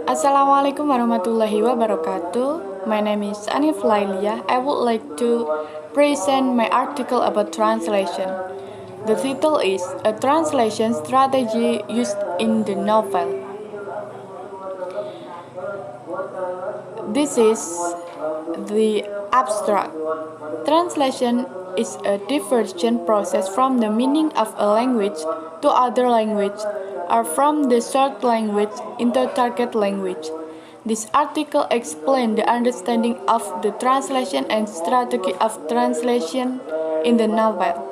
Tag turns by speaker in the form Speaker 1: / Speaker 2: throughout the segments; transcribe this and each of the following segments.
Speaker 1: Assalamualaikum warahmatullahi wabarakatuh. My name is Anif Lailia. I would like to present my article about translation. The title is A Translation Strategy Used in the Novel. This is the abstract. Translation is a diversion process from the meaning of a language to other language or from the source language into target language. This article explains the understanding of the translation and strategy of translation in the novel.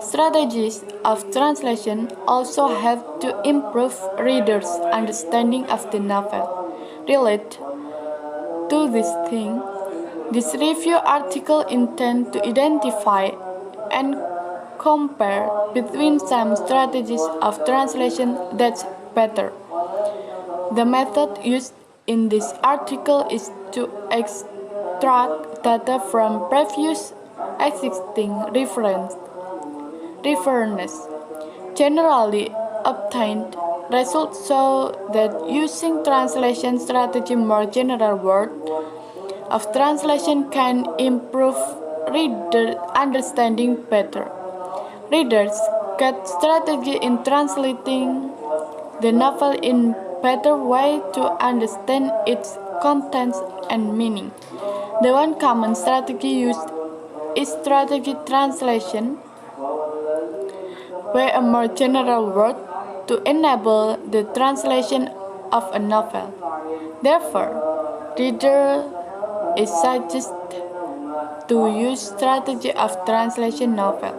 Speaker 1: Strategies of translation also help to improve readers' understanding of the novel. Related to this thing, this review article intends to identify and compare between some strategies of translation that's better. The method used in this article is to extract data from previous existing references. Generally obtained results show that using translation strategy more general word of translation can improve reader understanding better. Readers get strategy in translating the novel in better way to understand its contents and meaning. The one common strategy used is strategy translation, where a more general word to enable the translation of a novel. Therefore, reader is suggested to use strategy of translation novel.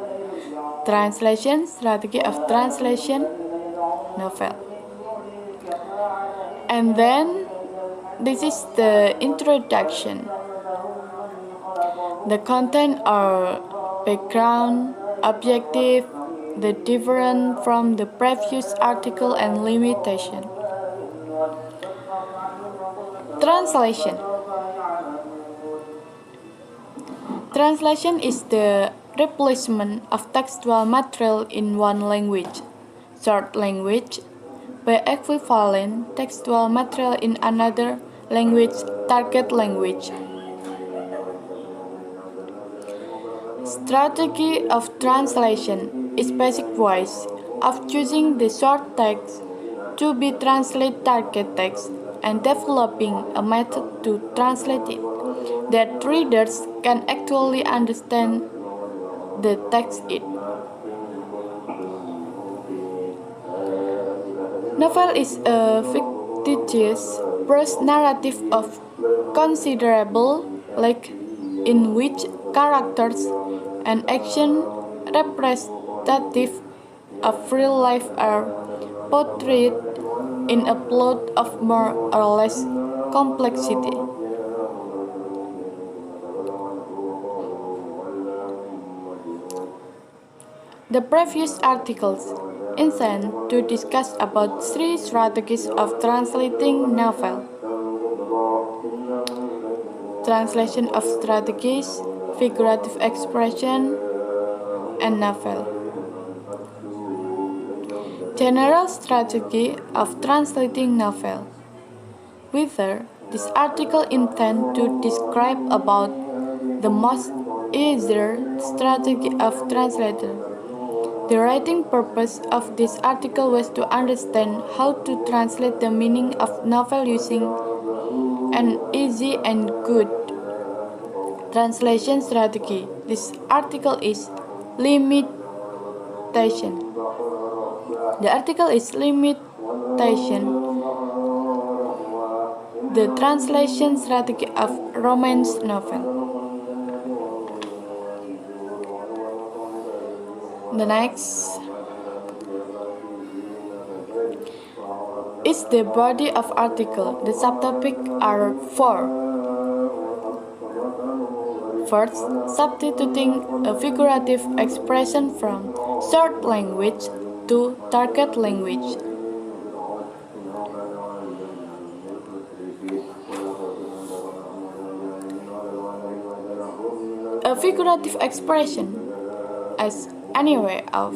Speaker 1: Translation strategy of translation novel. And then this is the introduction. The content or background, objective, the different from the previous article and limitation. Translation. Translation is the replacement of textual material in one language, short language, by equivalent textual material in another language, target language. Strategy of translation is basic ways of choosing the short text to be translated target text and developing a method to translate it that readers can actually understand the text it. Novel is a fictitious prose narrative of considerable length in which characters and action representative of real life are portrayed in a plot of more or less complexity. The previous articles intend to discuss about three strategies of translating novel. Translation of strategies, figurative expression, and novel. General strategy of translating novel. Whether this article intends to describe about the most easier strategy of translator. The writing purpose of this article was to understand how to translate the meaning of novel using an easy and good translation strategy. This article is limitation. The article is limitation. The translation strategy of romance novel. The next is the body of article. The subtopic are four. First, substituting a figurative expression from short language to target language. A figurative expression as any way of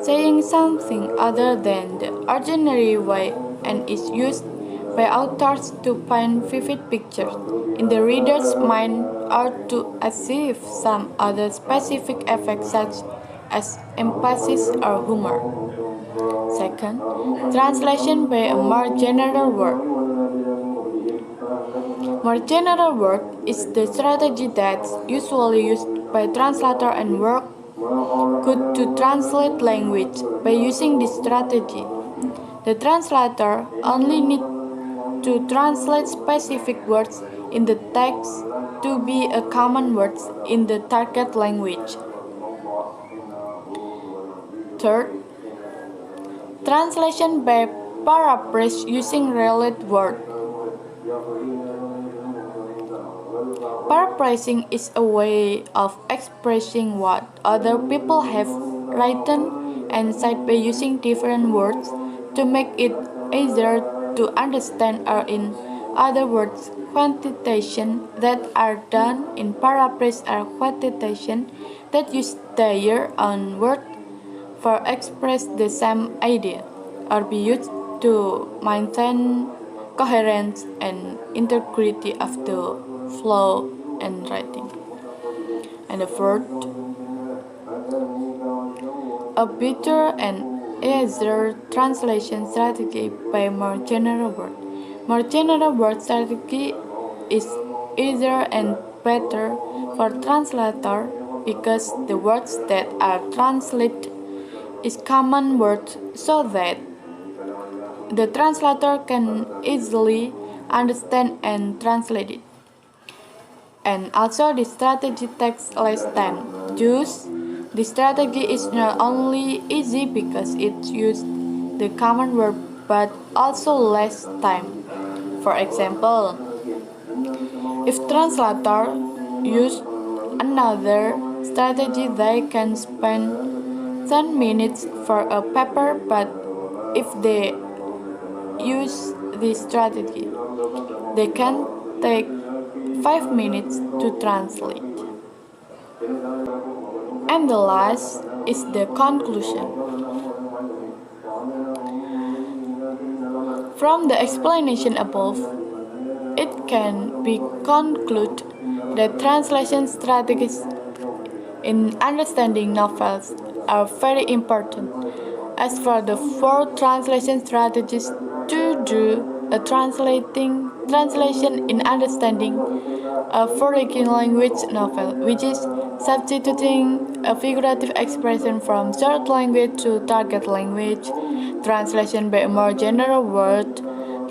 Speaker 1: saying something other than the ordinary way and is used by authors to paint vivid pictures in the reader's mind or to achieve some other specific effect such as emphasis or humor. Second, translation by a more general word. More general word is the strategy that's usually used by translator and work good to translate language. By using this strategy, the translator only needs to translate specific words in the text to be a common words in the target language. Third, translation by paraphrase using related words. Paraphrasing is a way of expressing what other people have written and said by using different words to make it easier to understand, or in other words, quotations that are done in paraphrase are quotations that use their own words for express the same idea, or be used to maintain coherence and integrity of the flow and writing. And the fourth, a better and easier translation strategy by more general word. More general word strategy is easier and better for translator because the words that are translated is common words so that the translator can easily understand and translate it. And also the strategy takes less time. Thus, the strategy is not only easy because it uses the common word but also less time. For example, if translator use another strategy, they can spend 10 minutes for a paper, but if they use this strategy, they can take 5 minutes to translate. And the last is the conclusion. From the explanation above, it can be concluded that translation strategies in understanding novels are very important. As for the 4 translation strategies to do a translation in understanding a foreign language novel, which is substituting a figurative expression from short language to target language, translation by a more general word,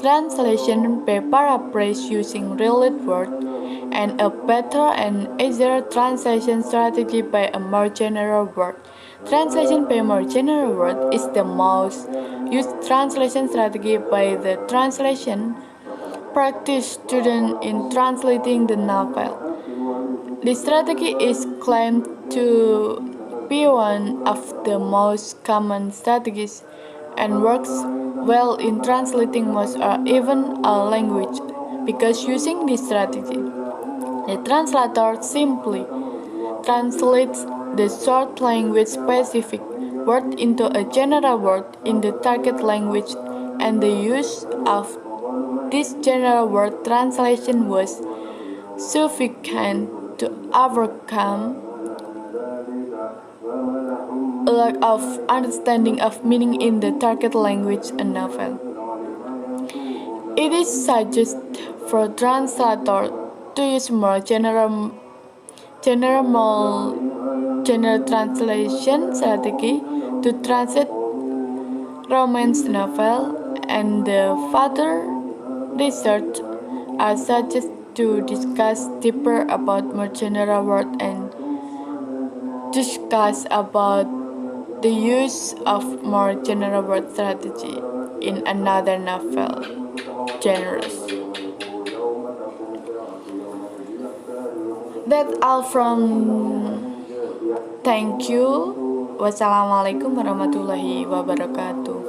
Speaker 1: translation by paraphrase using related words, and a better and easier translation strategy by a more general word. Translation by a more general word is the most used translation strategy by the translation practice student in translating the novel. This strategy is claimed to be one of the most common strategies and works well in translating most or even a language, because using this strategy, the translator simply translates the short language specific word into a general word in the target language, and the use of this general word translation was sufficient to overcome a lack of understanding of meaning in the target language a novel. It is suggested for translator to use more general translation strategy to translate romance novel, and the further research are suggested to discuss deeper about more general word and discuss about the use of more general word strategy in another novel genres. That's all from. Thank you. Wassalamualaikum warahmatullahi wabarakatuh.